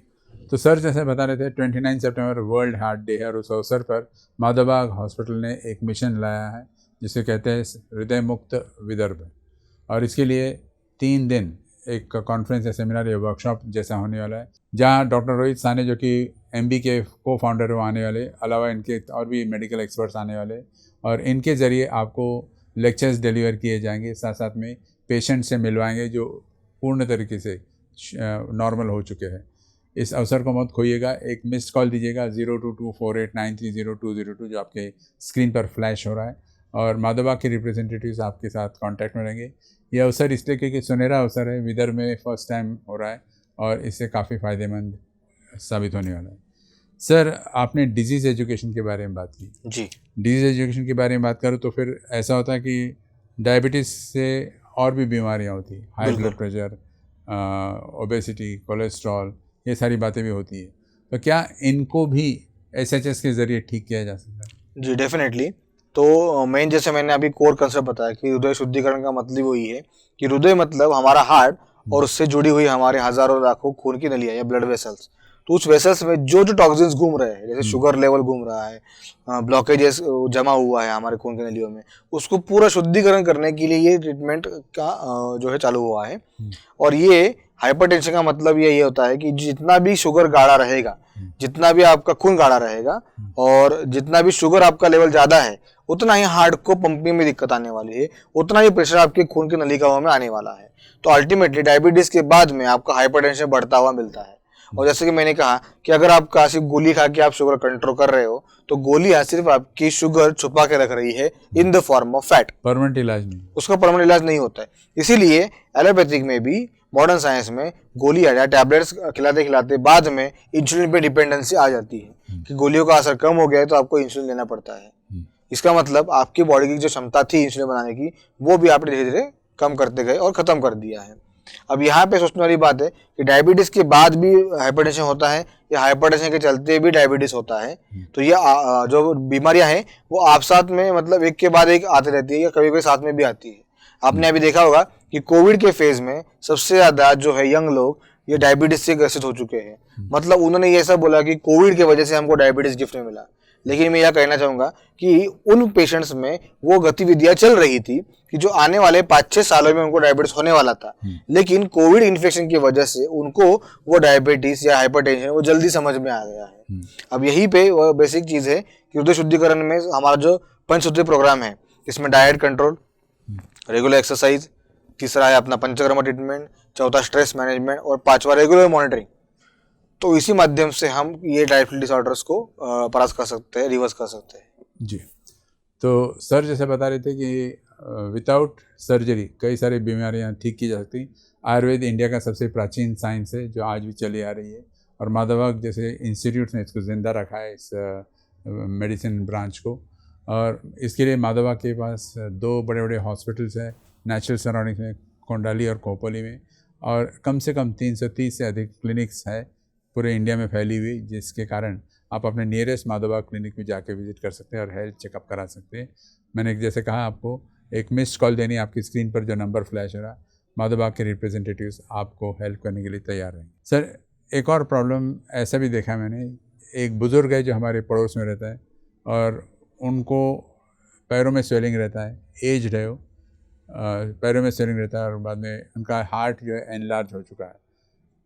[SPEAKER 1] तो सर जैसे बता रहे थे 29 सितंबर वर्ल्ड हार्ट डे है और उस अवसर पर माधवबाग हॉस्पिटल ने एक मिशन लाया है जिसे कहते हैं हृदय मुक्त विदर्भ। और इसके लिए 3 दिन एक कॉन्फ्रेंस या सेमिनार या वर्कशॉप जैसा होने वाला है, जहां डॉक्टर रोहित साने जो कि MB के को फाउंडर वो आने वाले, अलावा इनके और भी मेडिकल एक्सपर्ट्स आने वाले और इनके ज़रिए आपको लेक्चर्स डिलीवर किए जाएंगे। साथ साथ में पेशेंट से मिलवाएंगे जो पूर्ण तरीके से नॉर्मल हो चुके हैं। इस अवसर को मत खोइएगा। एक मिस्ड कॉल दीजिएगा 022489300202 जो आपके स्क्रीन पर फ्लैश हो रहा है और माधवबाग के रिप्रेजेंटेटिव्स आपके साथ कांटेक्ट में रहेंगे। ये अवसर इसलिए क्योंकि सुनहरा अवसर है, विदर्भ में फर्स्ट टाइम हो रहा है और इससे काफ़ी फ़ायदेमंद साबित होने वाला है। सर आपने डिजीज़ एजुकेशन के बारे में बात की
[SPEAKER 2] जी।
[SPEAKER 1] डिजीज़ एजुकेशन के बारे में बात करूँ तो फिर ऐसा होता है कि डायबिटीज़ से और भी बीमारियाँ होती हैं, high blood pressure, obesity, cholesterol, ये सारी बातें भी होती है। तो क्या इनको भी SHS के ज़रिए ठीक किया जा सकता है?
[SPEAKER 2] जी डेफिनेटली। तो मेन जैसे मैंने अभी कोर कंसेप्ट बताया कि हृदय शुद्धिकरण का मतलब वही है कि हृदय मतलब हमारा हार्ट और उससे जुड़ी हुई हमारे हजारों लाखों खून की नलियाँ या ब्लड वेसल्स। तो उस वेसल्स में जो जो टॉक्सिन्स घूम रहे हैं, जैसे शुगर लेवल घूम रहा है, ब्लॉकेजेस जमा हुआ है हमारे खून की नलियों में, उसको पूरा शुद्धिकरण करने के लिए ये ट्रीटमेंट का जो है चालू हुआ है। और ये हाइपरटेंशन का मतलब ये होता है कि जितना भी शुगर गाढ़ा रहेगा, जितना भी आपका खून गाढ़ा रहेगा और जितना भी शुगर आपका लेवल ज्यादा है, उतना ही हार्ट को पंपिंग में दिक्कत आने वाली है, उतना ही प्रेशर आपके खून की नलिकाओं में आने वाला है। तो अल्टीमेटली डायबिटीज के बाद में आपका हाइपरटेंशन बढ़ता हुआ मिलता है। और जैसे कि मैंने कहा कि अगर आप काशी गोली खा के आप शुगर कंट्रोल कर रहे हो, तो गोलियां सिर्फ आपकी शुगर छुपा के रख रही है in the form of fat.
[SPEAKER 1] Permanent इलाज नहीं, उसका
[SPEAKER 2] परमानेंट इलाज नहीं होता है। इसीलिए एलोपैथिक में भी, मॉडर्न साइंस में गोलियां या टैबलेट्स खिलाते खिलाते बाद में इंसुलिन पे डिपेंडेंसी आ जाती है कि गोलियों का असर कम हो गया है तो आपको इंसुलिन लेना पड़ता है। इसका मतलब आपकी बॉडी की जो क्षमता थी इंसुलिन बनाने की, वो भी आपने धीरे धीरे कम करते गए और खत्म कर दिया है। अब यहाँ पे सोचने वाली बात है कि डायबिटीज के बाद भी हाइपरटेंशन होता है या हाइपरटेंशन के चलते भी डायबिटीज होता है। तो ये जो बीमारियां हैं वो आप साथ में मतलब एक के बाद एक आती रहती है या कभी कभी साथ में भी आती है। आपने अभी देखा होगा कि कोविड के फेज में सबसे ज्यादा जो है यंग लोग ये डायबिटीज से ग्रसित हो चुके हैं। मतलब उन्होंने ये ऐसा बोला कि कोविड की वजह से हमको डायबिटीज गिफ्ट में मिला। लेकिन मैं यह कहना चाहूंगा कि उन पेशेंट्स में वो गतिविधियां चल रही थी कि जो आने वाले 5-6 सालों में उनको डायबिटीज होने वाला था, लेकिन कोविड इन्फेक्शन की वजह से उनको वो डायबिटीज या हाइपरटेंशन वो जल्दी समझ में आ गया है। अब यही पे वो बेसिक चीज है कि हृदय शुद्धिकरण में हमारा जो पंचसूत्री प्रोग्राम है, इसमें डाइट कंट्रोल, रेगुलर एक्सरसाइज, तीसरा है अपना पंचकर्मा ट्रीटमेंट, चौथा स्ट्रेस मैनेजमेंट और 5वां रेगुलर मॉनिटरिंग। तो इसी माध्यम से हम ये डायबिटीज डिसऑर्डर्स को परास्त कर सकते हैं, रिवर्स कर सकते हैं।
[SPEAKER 1] जी। तो सर जैसे बता रहे थे कि विदाउट सर्जरी कई सारी बीमारियां ठीक की जा सकती। आयुर्वेद इंडिया का सबसे प्राचीन साइंस है जो आज भी चली आ रही है और माधवबाग जैसे इंस्टीट्यूट ने इसको जिंदा रखा है, इस मेडिसिन ब्रांच को। और इसके लिए माधवबाग के पास 2 बड़े बड़े हॉस्पिटल्स हैं नेचुरल सराउंडिंग्स में, कोंडाली और खोपोली में, और कम से कम 330 से अधिक क्लिनिक्स है पूरे इंडिया में फैली हुई, जिसके कारण आप अपने नियरेस्ट माधवबाग क्लिनिक में जाके विजिट कर सकते हैं और हेल्थ चेकअप करा सकते हैं। मैंने जैसे कहा आपको एक मिस्ड कॉल देनी, आपकी स्क्रीन पर जो नंबर फ्लैश हो रहा है, माधवबाग के रिप्रेजेंटेटिव्स आपको हेल्प करने के लिए तैयार रहेंगे। सर एक और प्रॉब्लम ऐसा भी देखा मैंने, एक बुज़ुर्ग है जो हमारे पड़ोस में रहता है और उनको पैरों में स्वेलिंग रहता है, एज्ड है वो, पैरों में स्वेलिंग रहता है और बाद में उनका हार्ट जो है एनलार्ज हो चुका है।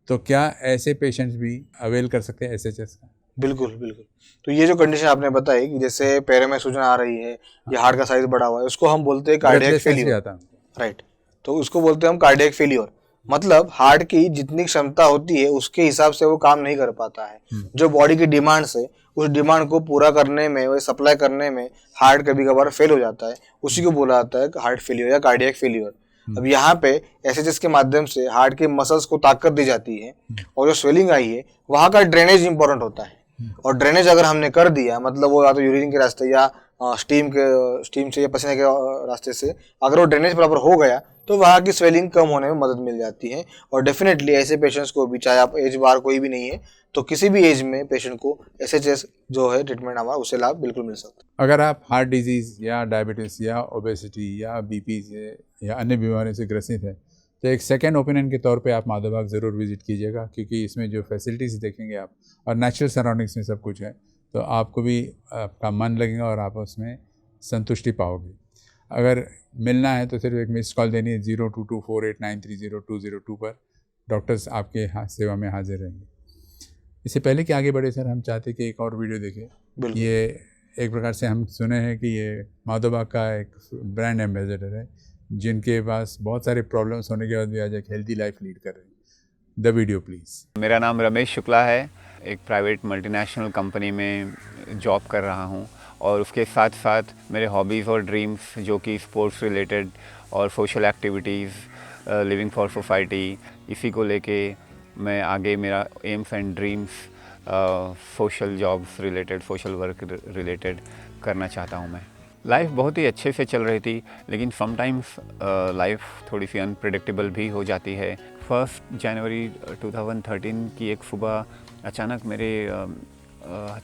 [SPEAKER 1] तो क्या ऐसे पेशेंट्स भी अवेल कर सकते हैं SHS का?
[SPEAKER 2] बिल्कुल बिल्कुल। तो ये जो कंडीशन आपने बताई कि जैसे पैरों में सूजन आ रही है या हार्ट का साइज बढ़ा हुआ है, उसको हम बोलते हैं कार्डियक
[SPEAKER 1] Breathlessness भी
[SPEAKER 2] फेलियर।
[SPEAKER 1] आता है।
[SPEAKER 2] राइट, तो उसको बोलते हैं हम कार्डियक फेलियर। मतलब हार्ट की जितनी क्षमता होती है उसके हिसाब से वो काम नहीं कर पाता है। जो बॉडी की डिमांड्स है उस डिमांड को पूरा करने में, वो सप्लाई करने में हार्ट कभी कभार फेल हो जाता है। उसी को बोला जाता है हार्ट फेलियर या कार्डियक फेलियर। अब यहाँ पे एसएचएस के माध्यम से हार्ट के मसल्स को ताकत दी जाती है और जो स्वेलिंग आई है वहाँ का ड्रेनेज इंपॉर्टेंट होता है। और ड्रेनेज अगर हमने कर दिया, मतलब वो या तो यूरिन के रास्ते या स्टीम से या पसीने के रास्ते से अगर वो ड्रेनेज प्रॉपर हो गया तो वहाँ की स्वेलिंग कम होने में मदद मिल जाती है। और डेफिनेटली ऐसे पेशेंट्स को भी, चाहे आप एज बार कोई भी नहीं है तो किसी भी एज में पेशेंट को एसएचएस जो है ट्रीटमेंट हमारा उससे लाभ बिल्कुल मिल सकता है।
[SPEAKER 1] अगर आप हार्ट डिजीज़ या डायबिटीज़ या ओबेसिटी या बीपी से या अन्य बीमारियों से ग्रसित हैं तो एक सेकेंड ओपिनियन के तौर पे आप माधव बाग ज़रूर विजिट कीजिएगा, क्योंकि इसमें जो फैसिलिटीज़ देखेंगे आप और नेचुरल सराउंडिंग्स में सब कुछ है तो आपको भी आपका मन लगेगा और आप उसमें संतुष्टि पाओगे। अगर मिलना है तो सिर्फ एक मिस कॉल देनी है 0224893020 पर। डॉक्टर्स आपके सेवा में हाजिर रहेंगे। इससे पहले कि आगे बढ़े सर, हम चाहते कि एक और वीडियो देखें। ये एक प्रकार से हम सुने हैं कि ये माधव बाग का एक ब्रांड एम्बेसडर है जिनके पास बहुत सारे प्रॉब्लम्स होने के बाद भी आज एक हेल्दी लाइफ लीड कर रहे हैं। The video please.
[SPEAKER 4] मेरा नाम रमेश शुक्ला है, एक प्राइवेट मल्टीनेशनल कंपनी में जॉब कर रहा हूं और उसके साथ साथ मेरे हॉबीज़ और ड्रीम्स जो कि स्पोर्ट्स रिलेटेड और social activities, living for society, इसी को लेके मैं आगे मेरा AIIMS and dreams social jobs related, social work related करना चाहता हूं मैं। लाइफ बहुत ही अच्छे से चल रही थी, लेकिन समटाइम्स लाइफ थोड़ी सी अनप्रेडिक्टेबल भी हो जाती है। 1 जनवरी 2013 की एक सुबह अचानक मेरे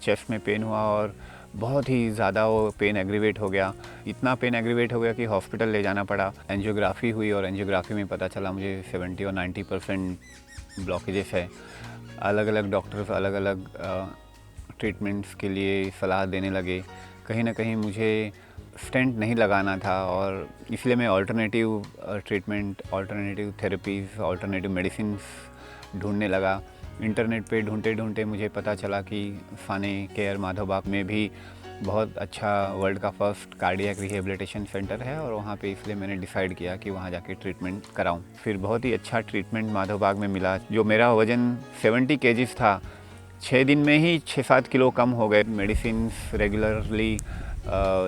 [SPEAKER 4] चेस्ट में पेन हुआ और बहुत ही ज़्यादा वो पेन एग्रीवेट हो गया। इतना पेन एग्रीवेट हो गया कि हॉस्पिटल ले जाना पड़ा। एंजियोग्राफी हुई और एंजियोग्राफी में पता चला मुझे 70 और 90% ब्लॉकेजेस है। अलग अलग डॉक्टर्स अलग अलग ट्रीटमेंट्स के लिए सलाह देने लगे। कहीं ना कहीं मुझे स्टेंट नहीं लगाना था और इसलिए मैं alternative treatment, alternative therapies, alternative medicine ढूंढने लगा। इंटरनेट पे ढूंढते ढूंढते मुझे पता चला कि फाने केयर माधव बाग में भी बहुत अच्छा वर्ल्ड का फर्स्ट कार्डियक रिहेबिलिटेशन सेंटर है और वहाँ पे इसलिए मैंने डिसाइड किया कि वहाँ जाके ट्रीटमेंट कराऊँ। फिर बहुत ही अच्छा ट्रीटमेंट माधव बाग में मिला। जो मेरा वज़न 70 kg था, 6 दिन में ही 6-7 किलो कम हो गए। मेडिसिन रेगुलरली,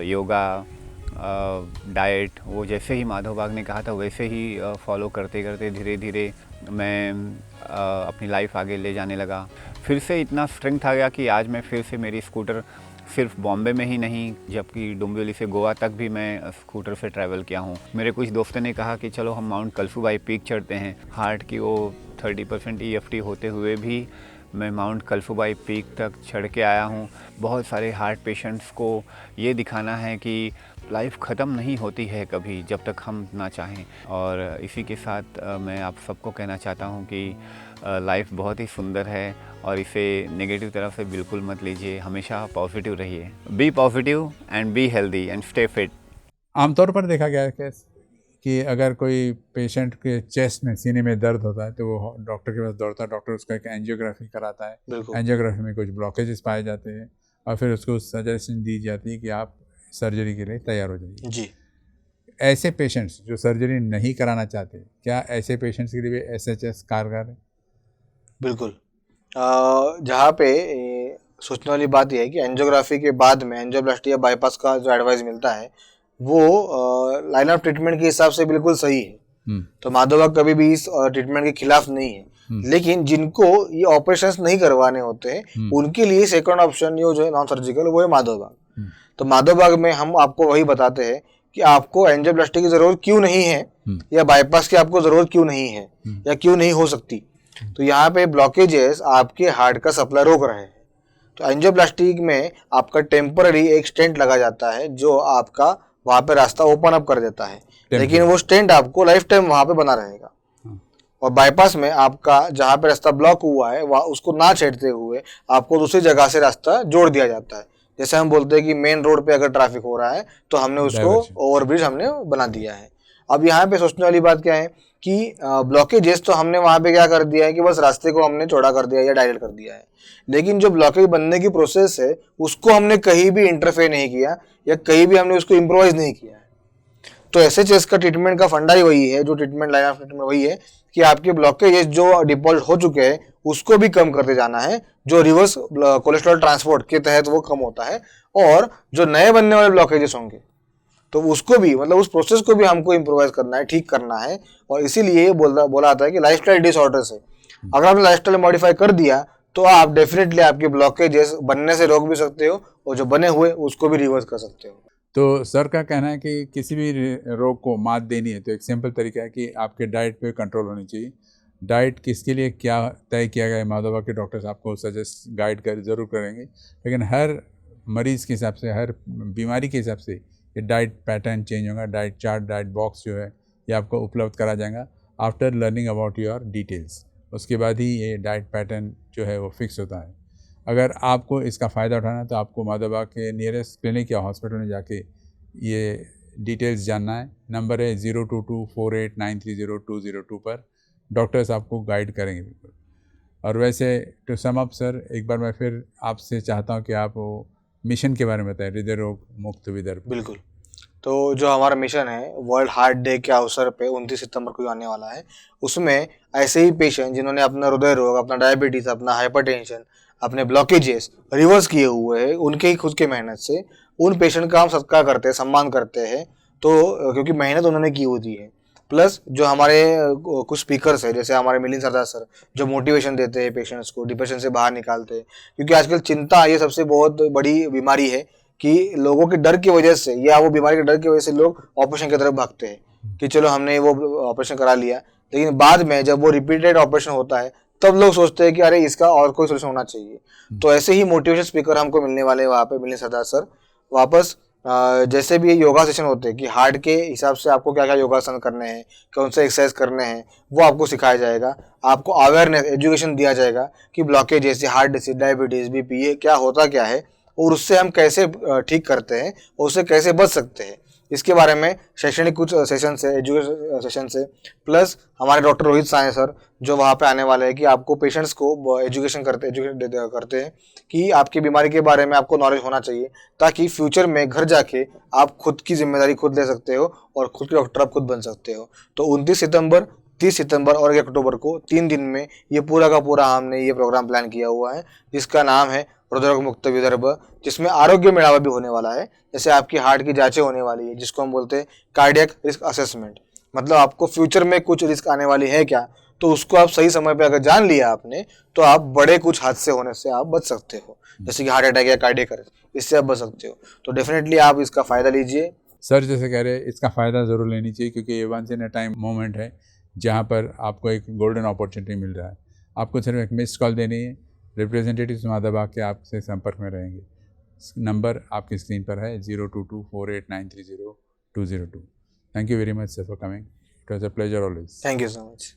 [SPEAKER 4] योगा, डाइट, वो जैसे ही माधव बाग ने कहा था वैसे ही फॉलो करते करते धीरे धीरे मैं अपनी लाइफ आगे ले जाने लगा। फिर से इतना स्ट्रेंथ आ गया कि आज मैं फिर से मेरी स्कूटर सिर्फ बॉम्बे में ही नहीं, जबकि डोंबिवली से गोवा तक भी मैं स्कूटर से ट्रैवल किया हूँ। मेरे कुछ दोस्तों ने कहा कि चलो हम माउंट कल्सूबाई पीक चढ़ते हैं। हार्ट की वो 30% EFT होते हुए भी मैं माउंट कल्सूबाई पीक तक चढ़ के आया हूँ। बहुत सारे हार्ट पेशेंट्स को ये दिखाना है कि लाइफ ख़त्म नहीं होती है कभी, जब तक हम ना चाहें। और इसी के साथ मैं आप सबको कहना चाहता हूँ कि लाइफ बहुत ही सुंदर है और इसे नेगेटिव तरफ से बिल्कुल मत लीजिए। हमेशा पॉजिटिव रहिए। Be positive and be healthy and stay fit.
[SPEAKER 1] आमतौर पर देखा गया है कि अगर कोई पेशेंट के चेस्ट में, सीने में दर्द होता है तो वो डॉक्टर के पास दौड़ता है। डॉक्टर उसका एक एंजियोग्राफी कराता है। एंजियोग्राफी में कुछ ब्लॉकेजेस पाए जाते हैं और फिर उसको सजेशन दी जाती है कि आप सर्जरी के लिए तैयार हो जाइए।
[SPEAKER 2] जी,
[SPEAKER 1] ऐसे पेशेंट्स जो सर्जरी नहीं कराना चाहते, क्या ऐसे पेशेंट्स के लिए भी एसएचएस कारगर है?
[SPEAKER 2] बिल्कुल। जहाँ पे सोचने वाली बात यह है कि एंजियोग्राफी के बाद में एंजियोप्लास्टी या बाईपास का जो एडवाइस मिलता है वो लाइन ऑफ ट्रीटमेंट के हिसाब से बिल्कुल सही है। तो माधव बाग कभी भी इस ट्रीटमेंट के खिलाफ नहीं है। लेकिन जिनको ये ऑपरेशंस नहीं करवाने होते हैं उनके लिए सेकंड ऑप्शन ये जो है नॉन सर्जिकल, वो है माधव बाग। तो माधव बाग में हम आपको वही बताते हैं कि आपको एंजियोप्लास्टी की जरूरत क्यों नहीं है या बाईपास की आपको जरूरत क्यों नहीं है या क्यों नहीं हो सकती। तो यहाँ पे ब्लॉकेजेस आपके हार्ट का सप्लाई रोक रहे हैं। तो एंजियोप्लास्टी में आपका टेम्पररी एक स्टेंट लगा जाता है जो आपका वहाँ पे रास्ता ओपन अप कर देता है, लेकिन वो स्टेंट आपको लाइफ टाइम वहाँ पे बना रहेगा। और बाईपास में आपका जहाँ पे रास्ता ब्लॉक हुआ है वहाँ उसको ना छेड़ते हुए आपको दूसरी जगह से रास्ता जोड़ दिया जाता है। जैसे हम बोलते हैं कि मेन रोड पे अगर ट्रैफिक हो रहा है तो हमने उसको ओवरब्रिज हमने बना दिया है। अब यहाँ पे सोचने वाली बात क्या है कि ब्लॉकेजेस तो हमने वहाँ पे क्या कर दिया है कि बस रास्ते को हमने चौड़ा कर दिया या डायलेट कर दिया है, लेकिन जो ब्लॉकेज बनने की प्रोसेस है उसको हमने कहीं भी इंटरफेयर नहीं किया या कहीं भी हमने उसको इम्प्रोवाइज नहीं किया है। तो एसएचएस का ट्रीटमेंट का फंडा ही वही है, जो ट्रीटमेंट लाइन ऑफ ट्रीटमेंट वही है कि आपके ब्लॉकेजेस जो डिपॉजिट हो चुके हैं उसको भी कम करते जाना है, जो रिवर्स कोलेस्ट्रॉल ट्रांसपोर्ट के तहत वो कम होता है, और जो नए बनने वाले ब्लॉकेजेस होंगे तो उसको भी मतलब उस प्रोसेस को भी हमको इम्प्रोवाइज करना है, ठीक करना है। और इसीलिए ये बोला आता है कि लाइफस्टाइल डिसऑर्डर्स है, अगर आपने लाइफस्टाइल मॉडिफाई कर दिया तो आप डेफिनेटली आपके ब्लॉकेजेस बनने से रोक भी सकते हो और जो बने हुए उसको भी रिवर्स कर सकते हो।
[SPEAKER 1] तो सर का कहना है कि किसी भी रोग को मात देनी है तो एक सिंपल तरीका है कि आपके डाइट पे कंट्रोल होनी चाहिए। डाइट किसके लिए क्या तय किया गया है, माधोबा के डॉक्टर्स आपको सजेस्ट गाइड कर ज़रूर करेंगे, लेकिन हर मरीज़ के हिसाब से, हर बीमारी के हिसाब से ये डाइट पैटर्न चेंज होगा। डाइट चार्ट, डाइट बॉक्स जो है ये आपको उपलब्ध करा जाएगा after learning about your details. उसके बाद ही ये डाइट पैटर्न जो है वो फिक्स होता है। अगर आपको इसका फ़ायदा उठाना है तो आपको माधोबा के नियरेस्ट क्लिनिक या हॉस्पिटल में जाके ये डिटेल्स जानना है। नंबर है 02248930 पर, डॉक्टर्स आपको गाइड करेंगे बिल्कुल। और वैसे टू सम अप सर, एक बार मैं फिर आपसे चाहता हूँ कि आप वो मिशन के बारे में बताएं, हृदय रोग मुक्त विदर्भ।
[SPEAKER 2] बिल्कुल। तो जो हमारा मिशन है वर्ल्ड हार्ट डे के अवसर पे 29 सितंबर को आने वाला है, उसमें ऐसे ही पेशेंट जिन्होंने अपना हृदय रोग, अपना डायबिटीज़, अपना हाइपरटेंशन, अपने ब्लॉकेजेस रिवर्स किए हुए हैं, उनके ही खुद के मेहनत से उन पेशेंट का हम सत्कार करते हैं, सम्मान करते हैं। तो क्योंकि मेहनत उन्होंने की होती है, प्लस जो हमारे कुछ स्पीकर्स है जैसे हमारे मिलिंद सरदार सर जो मोटिवेशन देते हैं पेशेंट्स को, डिप्रेशन से बाहर निकालते हैं, क्योंकि आजकल चिंता ये सबसे बहुत बड़ी बीमारी है कि लोगों के डर की वजह से या वो बीमारी के डर की वजह से लोग ऑपरेशन की तरफ भागते हैं कि चलो हमने वो ऑपरेशन करा लिया, लेकिन बाद में जब वो रिपीटेड ऑपरेशन होता है तब लोग सोचते हैं कि अरे इसका और कोई सोल्यूशन होना चाहिए। तो ऐसे ही मोटिवेशन स्पीकर हमको मिलने वाले हैं वहाँ पे, मिलिंद सरदार सर वापस जैसे भी योगा सेशन होते हैं कि हार्ट के हिसाब से आपको क्या क्या योगासन करने हैं, कौन से एक्सरसाइज करने हैं, वो आपको सिखाया जाएगा। आपको अवेयरनेस, एजुकेशन दिया जाएगा कि ब्लॉकेज जैसे हार्ट डिसीज, डायबिटीज़, बीपी ये क्या होता क्या है और उससे हम कैसे ठीक करते हैं और उससे कैसे बच सकते हैं, इसके बारे में शैक्षणिक कुछ सेशन से, एजुकेशन सेशन से, प्लस हमारे डॉक्टर रोहित साय सर जो वहाँ पे आने वाले हैं कि आपको पेशेंट्स को एजुकेशन करते हैं कि आपकी बीमारी के बारे में आपको नॉलेज होना चाहिए, ताकि फ्यूचर में घर जाके आप खुद की जिम्मेदारी खुद ले सकते हो और खुद के डॉक्टर आप खुद बन सकते हो। तो 29 सितंबर, 30 सितंबर और 1 अक्टूबर को 3 दिन में ये पूरा का पूरा हमने ये प्रोग्राम प्लान किया हुआ है, जिसका नाम है हृदय रोग मुक्त विदर्भ, जिसमें आरोग्य मेळावा भी होने वाला है। जैसे आपकी हार्ट की जांचें होने वाली है जिसको हम बोलते हैं कार्डियक रिस्क असेसमेंट, मतलब आपको फ्यूचर में कुछ रिस्क आने वाली है क्या, तो उसको आप सही समय पे अगर जान लिया आपने तो आप बड़े कुछ हादसे होने से आप बच सकते हो, जैसे कि हार्ट अटैक या कार्डियक अरेस्ट, इससे आप बच सकते हो। तो डेफिनेटली आप इसका फ़ायदा लीजिए।
[SPEAKER 1] सर जैसे कह रहे हैं इसका फ़ायदा ज़रूर लेनी चाहिए, क्योंकि ये once in a time moment है जहाँ पर आपको एक गोल्डन अपॉर्चुनिटी मिल रहा है। आपको सिर्फ एक मिस्ड कॉल देनी है, रिप्रेजेंटेटिव्स माधोबा के आपसे संपर्क में रहेंगे। नंबर आपकी स्क्रीन पर है 02248930 202। Thank you very much sir for coming, it was a pleasure always.
[SPEAKER 2] Thank you so much.